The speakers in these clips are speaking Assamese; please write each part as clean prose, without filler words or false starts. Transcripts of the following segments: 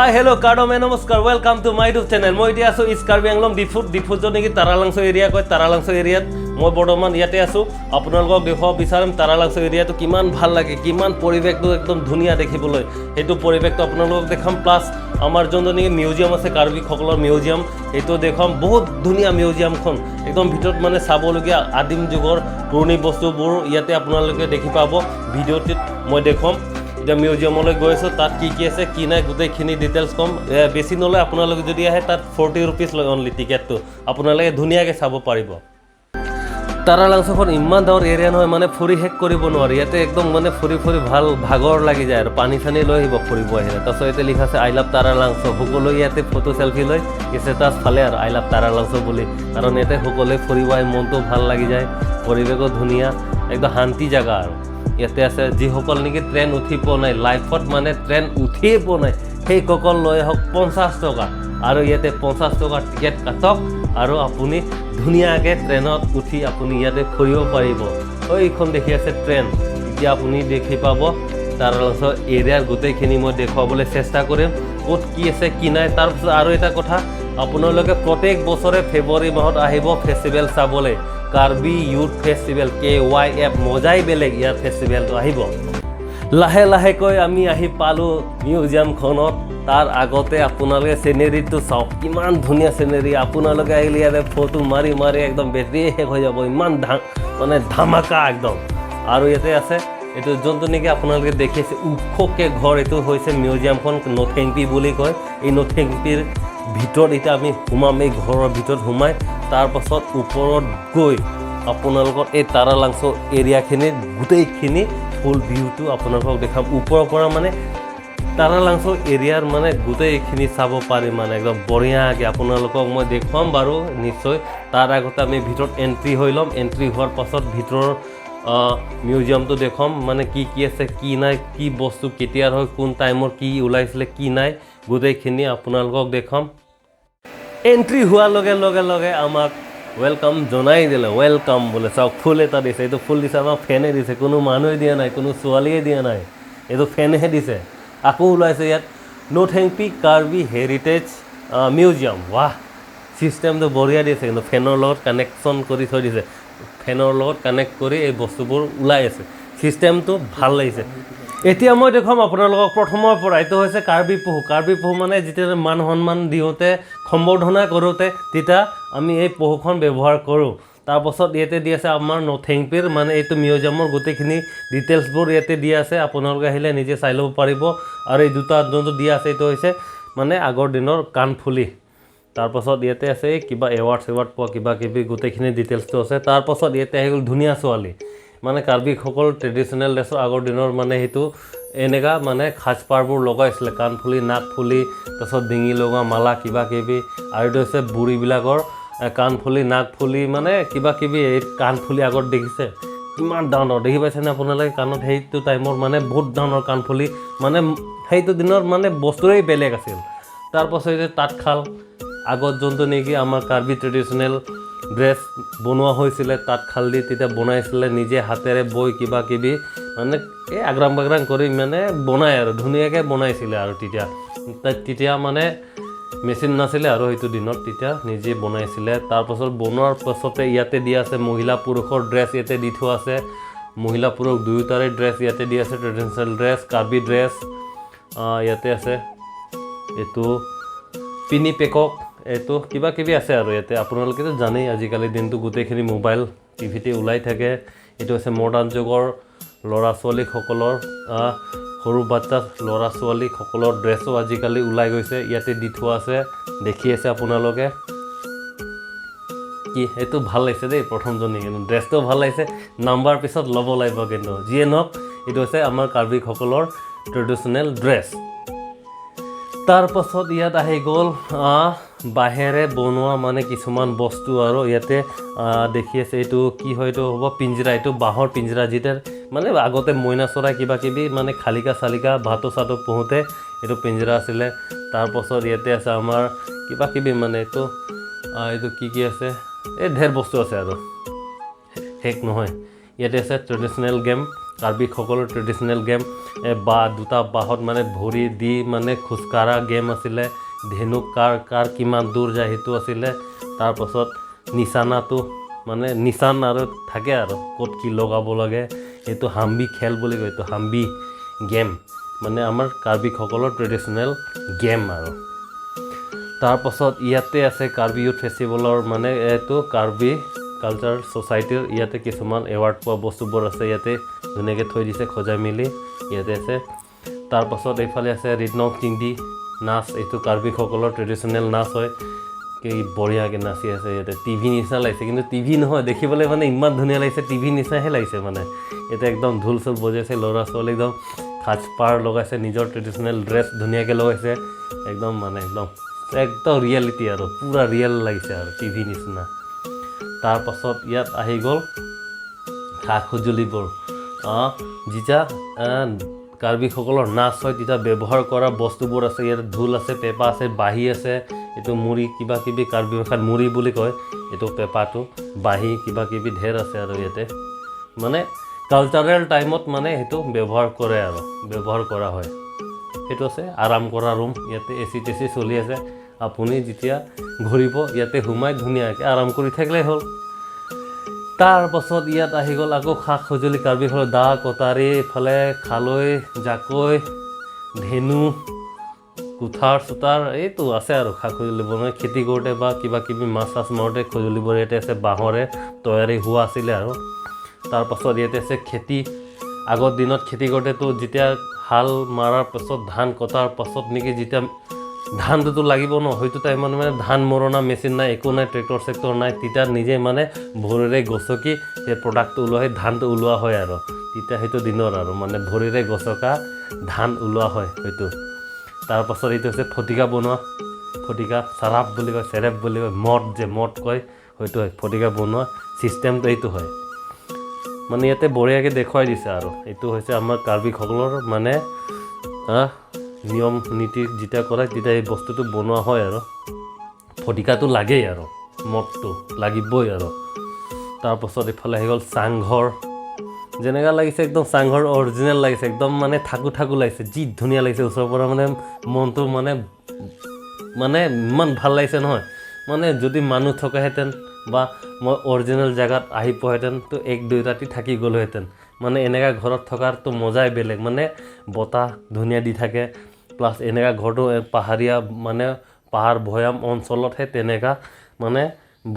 Hi, hello, Kardo, namaskar. Welcome to my YouTube channel. মই এতিয়া আছো ইস কাৰ্বি আংলং ডিফুত নেকি তাৰালাংছ এৰিয়া কয় তাৰালাংছ এৰিয়াত মই বৰ্তমান ইয়াতে আছো আপোনালোকক দেখুৱাব বিচাৰিম তাৰালাংছ এৰিয়াটো কিমান ভাল লাগে কিমান পৰিৱেশটো একদম ধুনীয়া দেখিবলৈ সেইটো পৰিৱেশটো আপোনালোকক দেখাম প্লাছ আমাৰ যোনটো নেকি মিউজিয়াম আছে কাৰ্বি সকলৰ মিউজিয়াম এইটো দেখাম বহুত ধুনীয়া মিউজিয়ামখন একদম ভিতৰত মানে চাবলগীয়া আদিম যুগৰ পুৰণি বস্তুবোৰ ইয়াতে আপোনালোকে দেখি পাব ভিডিঅ'টিত মই দেখুৱাম এতিয়া মিউজিয়ামলৈ গৈ আছো তাত কি আছে কি নাই গোটেইখিনি ডিটেইলছ কম বেছি নলয় আপোনালোকে যদি আহে তাত 40 रुपीस লয় অনলি টিকেটটো আপোনালোকে ধুনীয়াকৈ চাব পাৰিব তাৰালাংছখন ইমান ডাঙৰ এৰিয়া নহয় মানে ফুৰি শেষ কৰিব নোৱাৰি ইয়াতে একদম মানে ফুৰি ভাল ভাগৰ লাগি যায় আৰু পানী চানি লৈ আহিব ফুৰিব আহিলে তাৰপিছত ইয়াতে লিখা আছে আই লাভ তাৰালাংছ সকলোৱে ইয়াতে ফটো চেলফি লৈ ষ্টেটাছ ফালে আৰু আই লাভ তাৰালাংছ বুলি কাৰণ ইয়াতে সকলোৱে ফুৰিব আহি মনটো ভাল লাগি যায় পৰিৱেশো ধুনীয়া একদম শান্তি জেগা আৰু ইয়াতে আছে যিসকল নেকি ট্ৰেইন উঠি পোৱা নাই লাইফত মানে ট্ৰেইন উঠিয়ে পোৱা নাই সেইসকল লৈ আহক 50 টকা আৰু ইয়াতে 50 টকা টিকেট কাটক আৰু আপুনি ধুনীয়াকৈ ট্ৰেইনত উঠি আপুনি ইয়াতে ফুৰিব পাৰিব এইখন দেখি আছে ট্ৰেইন এতিয়া আপুনি দেখি পাব তাৰালাংছ এৰিয়াৰ গোটেইখিনি মই দেখুৱাবলৈ চেষ্টা কৰিম ক'ত কি আছে কি নাই তাৰপিছত আৰু এটা কথা আপোনালোকে প্ৰত্যেক বছৰে ফেব্ৰুৱাৰী মাহত আহিব ফেষ্টিভেল চাবলৈ কাৰ্বি ইউথ ফেষ্টিভেল KYF মজাই বেলেগ ইয়াৰ ফেষ্টিভেলটো আহিব লাহে আমি আহি পালোঁ মিউজিয়ামখনত তাৰ আগতে আপোনালোকে চিনেৰীটো চাওক কিমান ধুনীয়া চিনেৰী আপোনালোকে আহিলে ইয়াতে ফটো মাৰি একদম বেটেৰী শেষ হৈ যাব ইমান মানে ধামাকা একদম আৰু ইয়াতে আছে এইটো যোনটো নেকি আপোনালোকে দেখিছে ওখকৈ ঘৰ এইটো হৈছে মিউজিয়ামখন নথেংপি বুলি কয় এই নথেংপিৰ ভিতৰত এতিয়া আমি সোমাম এই ঘৰৰ ভিতৰত সোমাই তাৰপাছত ওপৰত গৈ আপোনালোকৰ এই তাৰালাংছ এৰিয়াখিনিৰ গোটেইখিনি ফুল ভিউটো আপোনালোকক দেখাম ওপৰৰ পৰা মানে তাৰালাংছ এৰিয়াৰ মানে গোটেইখিনি চাব পাৰি মানে একদম বঢ়িয়াকৈ আপোনালোকক মই দেখুৱাম বাৰু নিশ্চয় তাৰ আগতে আমি ভিতৰত এণ্ট্ৰি হৈ ল'ম এণ্ট্ৰি হোৱাৰ পাছত ভিতৰৰ মিউজিয়ামটো দেখুৱাম মানে কি আছে কি নাই কি বস্তু কেতিয়াৰ হয় কোন টাইমৰ কি ওলাইছিলে কি নাই গোটেইখিনি আপোনালোকক দেখুৱাম এণ্ট্ৰি হোৱাৰ লগে আমাক ৱেলকাম জনাই দিলে ৱেলকাম বোলে চাওক ফুল এটা দিছে এইটো ফুল দিছে আমাক ফেনে দিছে কোনো মানুহে দিয়া নাই কোনো ছোৱালীয়ে দিয়া নাই এইটো ফেনহে দিছে আকৌ ওলাইছে ইয়াত নথেংপি কাৰ্বি হেৰিটেজ মিউজিয়াম ৱাহ ছিষ্টেমটো বঢ়িয়া দিছে কিন্তু ফেনৰ লগত কানেকশ্যন কৰি থৈ দিছে ফেনৰ লগত কানেক্ট কৰি এই বস্তুবোৰ ওলাই আছে ছিষ্টেমটো ভাল লাগিছে এতিয়া মই দেখুৱাম আপোনালোকক প্ৰথমৰ পৰা এইটো হৈছে কাৰ্বি পহু মানে যেতিয়া মান সন্মান দিওঁতে সম্বৰ্ধনা কৰোঁতে তেতিয়া আমি এই পহুখন ব্যৱহাৰ কৰোঁ তাৰপাছত ইয়াতে দি আছে আমাৰ নথেংপিৰ মানে এইটো মিউজিয়ামৰ গোটেইখিনি ডিটেইলছবোৰ ইয়াতে দিয়া আছে আপোনালোকে আহিলে নিজে চাই ল'ব পাৰিব আৰু এই দুটা যোনটো দিয়া আছে এইটো হৈছে মানে আগৰ দিনৰ কাণফুলি তাৰপাছত ইয়াতে আছে কিবা এৱাৰ্ড পোৱা কিবা কিবি গোটেইখিনি ডিটেইলছটো আছে তাৰপাছত ইয়াতে আহি গ'ল ধুনীয়া ছোৱালী মানে কাৰ্বিসকল ট্ৰেডিশ্যনেল ড্ৰেছৰ আগৰ দিনৰ মানে সেইটো এনেকুৱা মানে সাজপাৰবোৰ লগাইছিলে কাণফুলি নাকফুলি তাৰপিছত ডিঙি লগা মালা কিবা কিবি আৰু এইটো হৈছে বুঢ়ীবিলাকৰ কাণফুলি নাকফুলি মানে কিবা কিবি এই কাণফুলি আগত দেখিছে কিমান ডাঙৰ দেখি পাইছেনে আপোনালোকে কাণত সেইটো টাইমৰ মানে বহুত ডাঙৰ কাণফুলি মানে সেইটো দিনৰ মানে বস্তুৰেই বেলেগ আছিল তাৰপাছত এতিয়া তাঁতশাল আগত যোনটো নেকি আমাৰ কাৰ্বি ট্ৰেডিশ্যনেল ড্ৰেছ বনোৱা হৈছিলে তাঁতশাল দি তেতিয়া বনাইছিলে নিজে হাতেৰে বৈ কিবা কিবি মানে এই আগ্ৰাম বাগ্ৰাম কৰি মানে বনায় আৰু ধুনীয়াকৈ বনাইছিলে আৰু তেতিয়া মানে মেচিন নাছিলে আৰু সেইটো দিনত তেতিয়া নিজে বনাইছিলে তাৰপাছত বনোৱাৰ পাছতে ইয়াতে দিয়া আছে মহিলা পুৰুষৰ ড্ৰেছ ইয়াতে দি থোৱা আছে মহিলা পুৰুষ দুয়োটাৰে ড্ৰেছ ইয়াতে দি আছে ট্ৰেডিশ্যনেল ড্ৰেছ কাৰ্বি ড্ৰেছ ইয়াতে আছে এইটো পিনি পেকক এইটো কিবা কিবি আছে আৰু ইয়াতে আপোনালোকেতো জানেই আজিকালি দিনটো গোটেইখিনি মোবাইল টিভিতে ওলাই থাকে এইটো হৈছে মডাৰ্ণ যুগৰ ল'ৰা ছোৱালীসকলৰ সৰু বাচ্চা ল'ৰা ছোৱালীসকলৰ ড্ৰেছো আজিকালি ওলাই গৈছে ইয়াতে দি থোৱা আছে দেখি আছে আপোনালোকে কি এইটো ভাল লাগিছে দেই প্ৰথমজনী কিন্তু ড্ৰেছটো ভাল লাগিছে নাম্বাৰ পিছত ল'ব লাগিব কিন্তু যিয়ে নহওক এইটো হৈছে আমাৰ কাৰ্বিসকলৰ ট্ৰেডিশ্যনেল ড্ৰেছ তাৰপাছত ইয়াত আহি গ'ল বাঁহেৰে বনোৱা মানে কিছুমান বস্তু আৰু ইয়াতে দেখি আছে এইটো কি হয় এইটো হ'ব পিঞ্জৰা এইটো বাঁহৰ পিঞ্জৰা যিটো মানে আগতে মইনা চৰাই কিবা কিবি মানে শালিকা চালিকা ভাতো চাটো পোহোঁতে এইটো পিঞ্জৰা আছিলে তাৰপাছত ইয়াতে আছে আমাৰ কিবা কিবি মানে এইটো কি আছে এই ঢেৰ বস্তু আছে আৰু শেষ নহয় ইয়াতে আছে ট্ৰেডিশ্যনেল গেম কাৰ্বিসকলৰ ট্ৰেডিশ্যনেল গেম বা দুটা বাহত মানে ভৰি দি মানে খোজকাঢ়া গেম আছিলে ধেনু কাৰ কিমান দূৰ যায় সেইটো আছিলে তাৰপাছত নিচানাটো মানে নিচান আৰু থাকে আৰু ক'ত কি লগাব লাগে এইটো হাম্বি খেল বুলি কয় এইটো হাম্বি গেম মানে আমাৰ কাৰ্বিসকলৰ ট্ৰেডিশ্যনেল গেম আৰু তাৰপাছত ইয়াতে আছে কাৰ্বি ইউথ ফেষ্টিভেলৰ মানে এইটো কাৰ্বি কালচাৰ ছ'চাইটিৰ ইয়াতে কিছুমান এৱাৰ্ড পোৱা বস্তুবোৰ আছে ইয়াতে ধুনীয়াকৈ থৈ দিছে সজাই মেলি ইয়াতে আছে তাৰপাছত এইফালে আছে ৰিদনক টিংদি নাচ এইটো কাৰ্বিসকলৰ ট্ৰেডিশ্যনেল নাচ হয় কি বঢ়িয়াকৈ নাচি আছে ইয়াতে টিভি নিচিনা লাগিছে কিন্তু টিভি নহয় দেখিবলৈ মানে ইমান ধুনীয়া লাগিছে টিভি নিচিনাহে লাগিছে মানে ইয়াতে একদম ঢোল চোল বজাইছে ল'ৰা ছোৱালী একদম সাজপাৰ লগাইছে নিজৰ ট্ৰেডিশ্যনেল ড্ৰেছ ধুনীয়াকৈ লগাইছে একদম মানে একদম ৰিয়েলিটি আৰু পূৰা ৰিয়েল লাগিছে আৰু টিভি নিচিনা তাৰপাছত ইয়াত আহি গ'ল সা সঁজুলিবোৰ যেতিয়া কাৰ্বিসকলৰ নাচ হয় তেতিয়া ব্যৱহাৰ কৰা বস্তুবোৰ আছে ইয়াত ঢোল আছে পেঁপা আছে বাঁহী আছে এইটো মুড়ি কিবা কিবি কাৰ্বি ভাষাত মুড়ি বুলি কয় এইটো পেঁপাটো বাঁহী কিবা কিবি ঢেৰ আছে আৰু ইয়াতে মানে কালচাৰেল টাইমত মানে সেইটো ব্যৱহাৰ কৰে আৰু ব্যৱহাৰ কৰা হয় সেইটো আছে আৰাম কৰা ৰুম ইয়াতে এচি টেচি চলি আছে আপুনি যেতিয়া ঘূৰিব ইয়াতে সোমাই ধুনীয়াকৈ আৰাম কৰি থাকিলেই হ'ল তাৰপাছত ইয়াত আহি গ'ল আকৌ সা সঁজুলি কাৰ্বিসকলৰ দা কটাৰী ইফালে খালৈ জাকৈ ধেনু কুঠাৰ চোতাৰ এইটো আছে আৰু সা সঁজুলিবোৰ মানে খেতি কৰোঁতে বা কিবা কিবি মাছ চাছ মাৰোঁতে সঁজুলিবোৰ ইয়াতে আছে বাঁহৰে তৈয়াৰী হোৱা আছিলে আৰু তাৰপাছত ইয়াতে আছে খেতি আগৰ দিনত খেতি কৰোঁতেতো যেতিয়া হাল মৰাৰ পাছত ধান কটাৰ পাছত নেকি যেতিয়া ধানটোতো লাগিব ন হয়তো টাইমত মানে ধান মৰণা মেচিন নাই একো নাই ট্ৰেক্টৰ চেক্টৰ নাই তেতিয়া নিজে মানে ভৰিৰে গছকি সেই প্ৰডাক্টটো ওলোৱা হয় ধানটো ওলোৱা হয় আৰু তেতিয়া সেইটো দিনৰ আৰু মানে ভৰিৰে গছকা ধান ওলোৱা হয় হয়তো তাৰপাছত এইটো হৈছে ফটিকা বনোৱা ফটিকা চাৰাপ বুলি কয় চেৰেপ বুলি কয় মদ কয় হয়তো হয় ফটিকা বনোৱা ছিষ্টেমটো এইটো হয় মানে ইয়াতে বঢ়িয়াকৈ দেখুৱাই দিছে আৰু এইটো হৈছে আমাৰ কাৰ্বিসকলৰ মানে নিয়ম নীতি যেতিয়া কৰে তেতিয়া এই বস্তুটো বনোৱা হয় আৰু ফটিকাটো লাগেই আৰু মদটো লাগিবই আৰু তাৰপাছত এইফালে আহি গ'ল চাংঘৰ যেনেকুৱা লাগিছে একদম চাংঘৰ অৰিজিনেল লাগিছে একদম মানে থাকো লাগিছে যি ধুনীয়া লাগিছে ওচৰৰ পৰা মানে মনটো মানে ইমান ভাল লাগিছে নহয় মানে যদি মানুহ থকাহেঁতেন বা মই অৰিজিনেল জেগাত আহি পোৱাহেঁতেন তো 1-2 ৰাতি থাকি গ'লোহেঁতেন মানে এনেকুৱা ঘৰত থকাৰতো মজাই বেলেগ মানে বতাহ ধুনীয়া দি থাকে প্লাছ এনেকুৱা ঘৰটো পাহাৰীয়া মানে পাহাৰ ভৈয়াম অঞ্চলতহে তেনেকুৱা মানে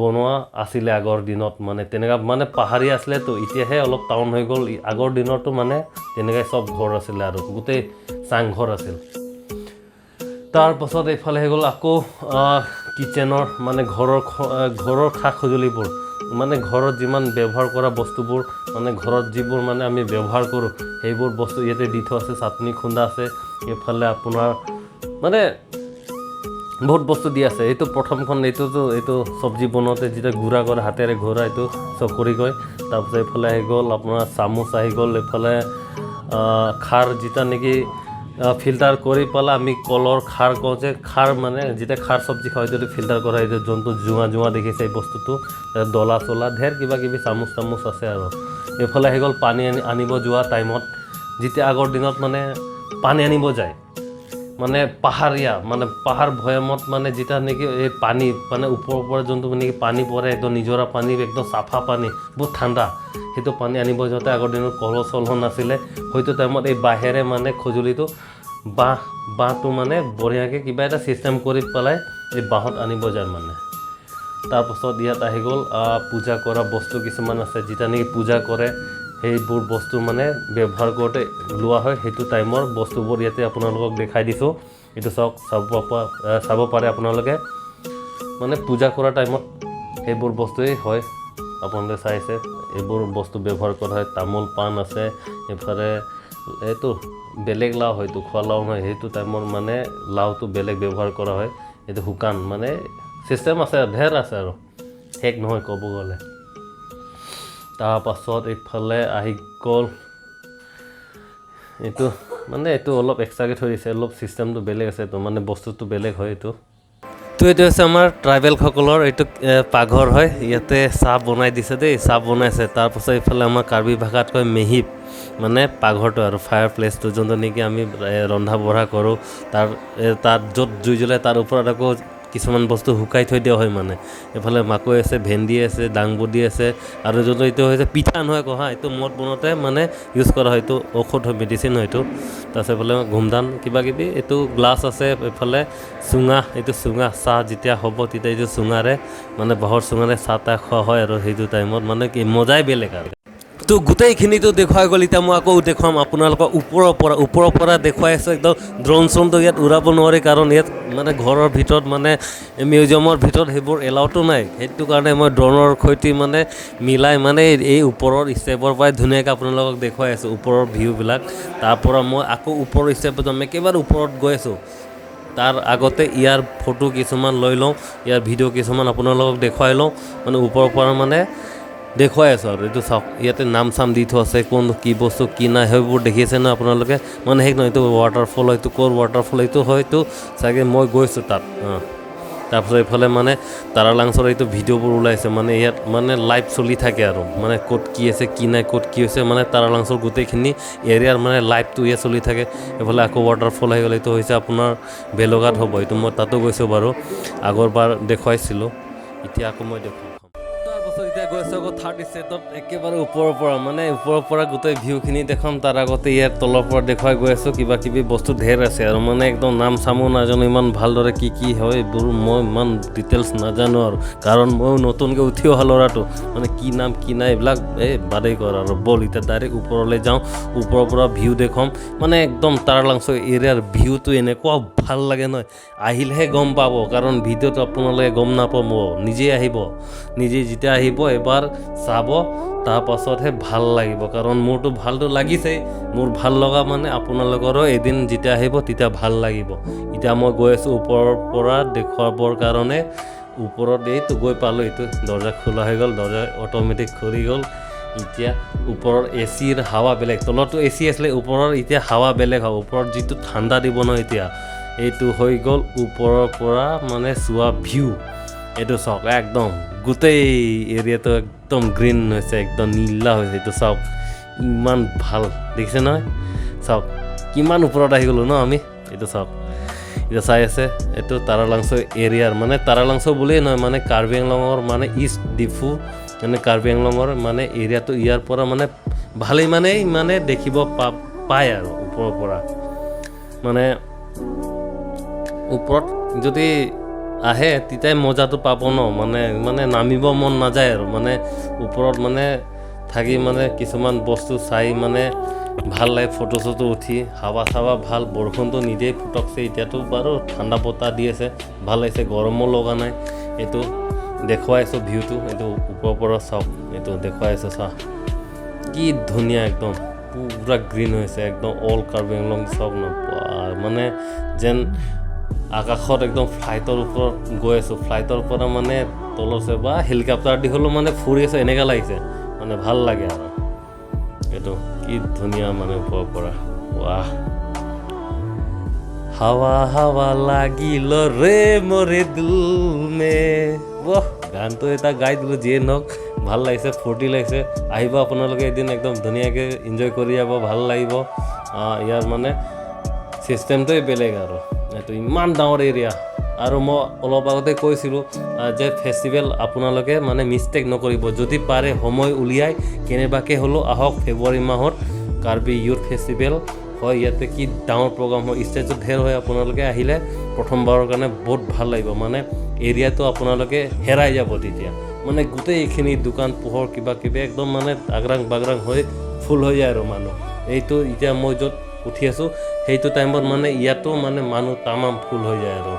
বনোৱা আছিলে আগৰ দিনত মানে তেনেকুৱা মানে পাহাৰীয়া আছিলেতো এতিয়াহে অলপ টাউন হৈ গ'ল আগৰ দিনতো মানে তেনেকৈ চব ঘৰ আছিলে আৰু গোটেই চাংঘৰ আছিল তাৰপাছত এইফালে হৈ গ'ল আকৌ কিটচেনৰ মানে ঘৰৰ সা সঁজুলিবোৰ মানে ঘৰত যিমান ব্যৱহাৰ কৰা বস্তুবোৰ মানে ঘৰত যিবোৰ মানে আমি ব্যৱহাৰ কৰোঁ সেইবোৰ বস্তু ইয়াতে দি থোৱা আছে চাটনি খুন্দা আছে এইফালে আপোনাৰ মানে বহুত বস্তু দি আছে এইটো প্ৰথমখন এইটো চব্জি বনাওঁতে যেতিয়া গুড়া কৰে হাতেৰে ঘূৰা এইটো চকৰি কয় তাৰপিছত এইফালে আহি গ'ল আপোনাৰ চামুচ আহি গ'ল এইফালে খাৰ যেতিয়া নেকি ফিল্টাৰ কৰি পেলাই আমি কলৰ খাৰ কওঁ যে খাৰ মানে যেতিয়া খাৰ চব্জি খাওঁ যদি ফিল্টাৰ কৰা এইটো যোনটো জোঙা দেখিছে এই বস্তুটো ডলা চলা ঢেৰ কিবা কিবি চামুচ আছে আৰু এইফালে আহি গ'ল পানী আনিব যোৱা টাইমত যেতিয়া আগৰ দিনত মানে পানী আনিব যায় মানে পাহাৰীয়া মানে পাহাৰ ভৈয়ামত মানে যেতিয়া নেকি এই পানী মানে ওপৰৰ পৰা যোনটো নেকি পানী পৰে একদম নিজৰা পানী একদম চাফা পানী বহুত ঠাণ্ডা সেইটো পানী আনিব যাওঁতে আগৰ দিনত কলহ চলহ নাছিলে হয়তো টাইমত এই বাঁহেৰে মানে সঁজুলিটো বাঁহটো মানে বঢ়িয়াকৈ কিবা এটা ছিষ্টেম কৰি পেলাই এই বাঁহত আনিব যায় মানে তাৰপাছত ইয়াত আহি গ'ল পূজা কৰা বস্তু কিছুমান আছে যেতিয়া নেকি পূজা কৰে সেইবোৰ বস্তু মানে ব্যৱহাৰ কৰোঁতে লোৱা হয় সেইটো টাইমৰ বস্তুবোৰ ইয়াতে আপোনালোকক দেখাই দিছোঁ এইটো চাব পাৰে আপোনালোকে মানে পূজা কৰা টাইমত সেইবোৰ বস্তুৱেই হয় আপোনালোকে চাইছে এইবোৰ বস্তু ব্যৱহাৰ কৰা হয় তামোল পাণ আছে এইফালে এইটো বেলেগ লাও হয়তো খোৱা লাও নহয় সেইটো টাইমৰ মানে লাওটো বেলেগ ব্যৱহাৰ কৰা হয় এইটো শুকান মানে ছিষ্টেম আছে ঢেৰ আছে আৰু শেষ নহয় ক'ব গ'লে তাৰপাছত এইফালে আহি গ'ল এইটো অলপ এক্সট্ৰাকৈ থৈ দিছে অলপ ছিষ্টেমটো বেলেগ আছে তো মানে বস্তুটো বেলেগ হয় এইটো তো এইটো হৈছে আমাৰ ট্ৰাইবেলসকলৰ এইটো পাকঘৰ হয় ইয়াতে চাহ বনাই দিছে দেই চাহ বনাইছে তাৰপাছত এইফালে আমাৰ কাৰ্বি ভাষাত কয় মেহিপ মানে পাকঘৰটো আৰু ফায়াৰ প্লেচটো যোনটো নেকি আমি ৰন্ধা বঢ়া কৰোঁ তাত য'ত জুই জ্বলাই তাৰ ওপৰত আকৌ কিছুমান বস্তু শুকাই থৈ দিয়া হয় মানে এইফালে মাকৈ আছে ভেন্দি আছে দাংবডি আছে আৰু যোনটো এইটো হৈছে পিঠা নহয় কহা এইটো মদ বনাওঁতে মানে ইউজ কৰা হয় এইটো ঔষধ হয় মেডিচিন হয় এইটো তাৰপিছত এইফালে ঘুমধান কিবা কিবি এইটো গ্লাছ আছে এইফালে চুঙা এইটো চুঙা চাহ যেতিয়া হ'ব তেতিয়া এইটো চুঙাৰে মানে বাঁহৰ চুঙাৰে চাহ তাহ খোৱা হয় আৰু সেইটো টাইমত মানে কি মজাই বেলেগ আৰু তো গোটেইখিনিতো দেখুৱাই গ'ল এতিয়া মই আকৌ দেখুৱাম আপোনালোকক ওপৰৰ পৰা দেখুৱাই আছোঁ একদম ড্ৰোন চ্ৰোনটো ইয়াত উৰাব নোৱাৰি কাৰণ ইয়াত মানে ঘৰৰ ভিতৰত মানে মিউজিয়ামৰ ভিতৰত সেইবোৰ এলাউটো নাই সেইটো কাৰণে মই ড্ৰোনৰ সৈতে মানে মিলাই মানে এই ওপৰৰ ষ্টেপৰ পৰাই ধুনীয়াকৈ আপোনালোকক দেখুৱাই আছোঁ ওপৰৰ ভিউবিলাক তাৰপৰা মই আকৌ ওপৰৰ ষ্টেপত যাম একেবাৰে ওপৰত গৈ আছোঁ তাৰ আগতে ইয়াৰ ফটো কিছুমান লৈ লওঁ ইয়াৰ ভিডিঅ' কিছুমান আপোনালোকক দেখুৱাই লওঁ মানে ওপৰৰ পৰা মানে দেখুৱাই আছোঁ আৰু এইটো চাওক ইয়াতে নাম চাম দি থোৱা আছে কোন কি বস্তু কি নাই সেইবোৰ দেখি আছে ন আপোনালোকে মানে সেই নহয় এইটো ৱাটাৰফল এইটো ক'ৰ ৱাটাৰফল এইটো হয়তো চাগে মই গৈছোঁ তাত তাৰপিছত এইফালে মানে তাৰালাংচৰ এইটো ভিডিঅ'বোৰ ওলাইছে মানে ইয়াত মানে লাইভ চলি থাকে আৰু মানে ক'ত কি আছে কি নাই ক'ত কি হৈছে মানে তাৰালাংচৰ গোটেইখিনি এৰিয়াৰ মানে লাইভটো ইয়াত চলি থাকে এইফালে আকৌ ৱাটাৰফল আহি গ'ল এইটো হৈছে আপোনাৰ বেলগাত হ'ব এইটো মই তাতো গৈছোঁ বাৰু আগৰবাৰ দেখুৱাইছিলোঁ এতিয়া আকৌ মই দেখুৱাম এতিয়া গৈ আছোঁ আকৌ থাৰ্ড ষ্টেটত একেবাৰে ওপৰৰ পৰা গোটেই ভিউখিনি দেখাম তাৰ আগতে ইয়াৰ তলৰ পৰা দেখুৱাই গৈ আছোঁ কিবা কিবি বস্তু ঢেৰ আছে আৰু মানে একদম নাম চামো নাজানো ইমান ভালদৰে কি হয় এইবোৰ মই ইমান ডিটেইলছ নাজানো আৰু কাৰণ ময়ো নতুনকৈ উঠি অহা ল'ৰাটো মানে কি নাম কি নাই এইবিলাক বাদেই কৰ আৰু ব'ল এতিয়া ডাইৰেক্ট ওপৰলৈ যাওঁ ওপৰৰ পৰা ভিউ দেখুৱাম মানে একদম তাৰালাংচৰ এৰিয়াৰ ভিউটো এনেকুৱা ভাল লাগে নহয় আহিলেহে গম পাব কাৰণ ভিডিঅ'টো আপোনালোকে গম নাপাব নিজেই আহিব নিজে যেতিয়া আহিব এবাৰ চাব তাৰপাছতহে ভাল লাগিব কাৰণ মোৰতো ভালটো লাগিছেই মোৰ ভাল লগা মানে আপোনালোকৰো এদিন যেতিয়া আহিব তেতিয়া ভাল লাগিব এতিয়া মই গৈ আছোঁ ওপৰৰ পৰা দেখুৱাবৰ কাৰণে ওপৰত এইটো গৈ পালোঁ এইটো দৰ্জা খোলা হৈ গ'ল দৰ্জা অট'মেটিক খুলি গ'ল এতিয়া ওপৰৰ এচিৰ হাৱা বেলেগ তলতো এচি আছিলে ওপৰৰ এতিয়া হাৱা বেলেগ হ'ব ওপৰত যিটো ঠাণ্ডা দিব ন এতিয়া এইটো হৈ গ'ল ওপৰৰ পৰা মানে চোৱা ভিউ এইটো চাওক একদম গোটেই এৰিয়াটো একদম গ্ৰীণ হৈছে একদম নীলা হৈছে এইটো চাওক ইমান ভাল দেখিছে নহয় চাওক কিমান ওপৰত আহি গ'লোঁ ন আমি এইটো চাওক এতিয়া চাই আছে এইটো তাৰালাংচৰ এৰিয়াৰ মানে তাৰালাংচৰ বুলিয়েই নহয় মানে কাৰ্বি আংলঙৰ মানে ইষ্ট ডিফু মানে কাৰ্বি আংলঙৰ মানে এৰিয়াটো ইয়াৰ পৰা মানে ভালেই মানে দেখিব পায় আৰু ওপৰৰ পৰা মানে ওপৰত যদি আহে তেতিয়াই মজাটো পাব ন মানে নামিব মন নাযায় আৰু মানে ওপৰত মানে থাকি মানে কিছুমান বস্তু চাই মানে ভাল লাগে ফটো চটো উঠি হাৱা চাৱা ভাল বৰষুণটো নিদিয়ে ফুটকছে এতিয়াতো বাৰু ঠাণ্ডা বতাহ দি আছে ভাল লাগিছে গৰমো লগা নাই এইটো দেখুৱাই আছোঁ ভিউটো এইটো ওপৰৰ পৰা চাওক এইটো দেখুৱাই আছোঁ চাওক কি ধুনীয়া একদম পুৰা গ্ৰীণ হৈছে একদম অল কাৰ্বি আংলং চাওক ন মানে যেন আকাশত একদম ফ্লাইটৰ ওপৰত গৈ আছোঁ ফ্লাইটৰ পৰা মানে তলছে বা হেলিকপ্টাৰ দি হ'লেও মানে ফুৰি আছে এনেকুৱা লাগিছে মানে ভাল লাগে আৰু এইটো কি ধুনীয়া মানে ওপৰৰ পৰা ৱাহ হাৱা হাৱা লাগিল ৰে মৰে দিল মে গানটো এটা গাই দিলোঁ যিয়ে নহওক ভাল লাগিছে ফূৰ্তি লাগিছে আহিব আপোনালোকে এদিন একদম ধুনীয়াকৈ এনজয় কৰি যাব ভাল লাগিব ইয়াৰ মানে চিষ্টেমটোৱে বেলেগ আৰু এইটো ইমান ডাঙৰ এৰিয়া আৰু মই অলপ আগতে কৈছিলোঁ যে ফেষ্টিভেল আপোনালোকে মানে মিষ্টেক নকৰিব যদি পাৰে সময় উলিয়াই কেনেবাকৈ হ'লেও আহক ফেব্ৰুৱাৰী মাহত কাৰ্বি ইউথ ফেষ্টিভেল হয় ইয়াতে কি ডাঙৰ প্ৰগ্ৰাম হয় ষ্টেজত ঢেৰ হয় আপোনালোকে আহিলে প্ৰথমবাৰৰ কাৰণে বহুত ভাল লাগিব মানে এৰিয়াটো আপোনালোকে হেৰাই যাব তেতিয়া মানে গোটেইখিনি দোকান পোহৰ কিবা কিবি একদম মানে আগ্ৰাং বাগ্ৰাং হৈ ফুল হৈ যায় আৰু মানুহ এইটো এতিয়া মই য'ত উঠি আছোঁ সেইটো টাইমত মানে ইয়াতো মানে মানুহ তামাম ফুল হৈ যায় আৰু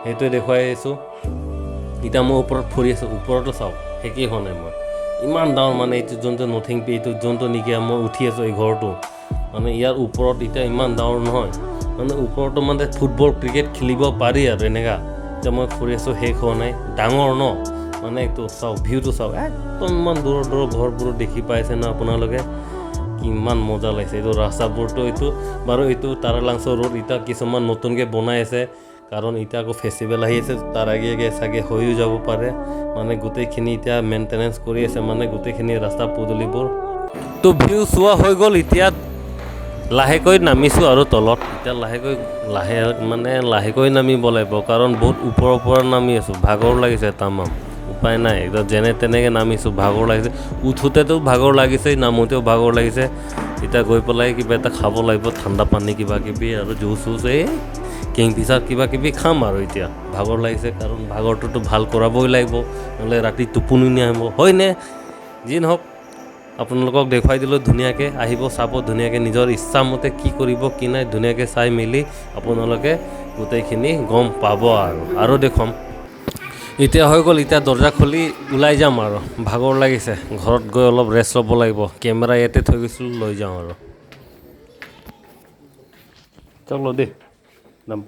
সেইটোৱে দেখুৱাই আছোঁ এতিয়া মই ওপৰত ফুৰি আছোঁ ওপৰতো চাওক শেষেই হোৱা নাই মই ইমান ডাঙৰ মানে এইটো যোনটো নথিং পি এইটো যোনটো নেকি মই উঠি আছোঁ এই ঘৰটো মানে ইয়াৰ ওপৰত এতিয়া ইমান ডাঙৰ নহয় মানে ওপৰতো মানে ফুটবল ক্ৰিকেট খেলিব পাৰি আৰু এনেকুৱা এতিয়া মই ফুৰি আছোঁ শেষ হোৱা নাই ডাঙৰ ন মানে এইটো চাওক ভিউটো চাওক একদম ইমান দূৰৰ ঘৰবোৰো দেখি পাইছে ন আপোনালোকে কিমান মজা লাগিছে এইটো ৰাস্তাবোৰতো এইটো বাৰু এইটো তাৰালাংচৰ ৰোড এতিয়া কিছুমান নতুনকৈ বনাই আছে কাৰণ এতিয়া আকৌ ফেষ্টিভেল আহি আছে তাৰ আগে চাগে হৈও যাব পাৰে মানে গোটেইখিনি এতিয়া মেইনটেনেঞ্চ কৰি আছে মানে গোটেইখিনি ৰাস্তা পদূলিবোৰ তো ভিউ চোৱা হৈ গ'ল এতিয়া লাহেকৈ নামিছোঁ আৰু তলত এতিয়া লাহেকৈ নামিব লাগিব কাৰণ বহুত ওপৰৰ নামি আছোঁ ভাগৰ লাগিছে তামাম উপায় নাই একদম যেনে তেনেকৈ নামিছোঁ ভাগৰ লাগিছে উঠোঁতেতো ভাগৰ লাগিছে নামোতেও ভাগৰ লাগিছে এতিয়া গৈ পেলাই কিবা এটা খাব লাগিব ঠাণ্ডা পানী কিবা কিবি আৰু জুচ এই কিংফিচাৰ কিবা কিবি খাম আৰু এতিয়া ভাগৰ লাগিছে কাৰণ ভাগৰটোতো ভাল কৰাবই লাগিব নহ'লে ৰাতি টোপনি নাহিব হয়নে যি নহওক আপোনালোকক দেখুৱাই দিলোঁ ধুনীয়াকৈ আহিব চাব ধুনীয়াকৈ নিজৰ ইচ্ছামতে কি কৰিব কি নাই ধুনীয়াকৈ চাই মেলি আপোনালোকে গোটেইখিনি গম পাব আৰু দেখুৱাম এতিয়া হৈ গ'ল এতিয়া দৰ্জা খুলি ওলাই যাম আৰু ভাগৰ লাগিছে ঘৰত গৈ অলপ ৰেষ্ট ল'ব লাগিব কেমেৰা ইয়াতে থৈ গৈছিলোঁ লৈ যাওঁ আৰু চলো দেই নাম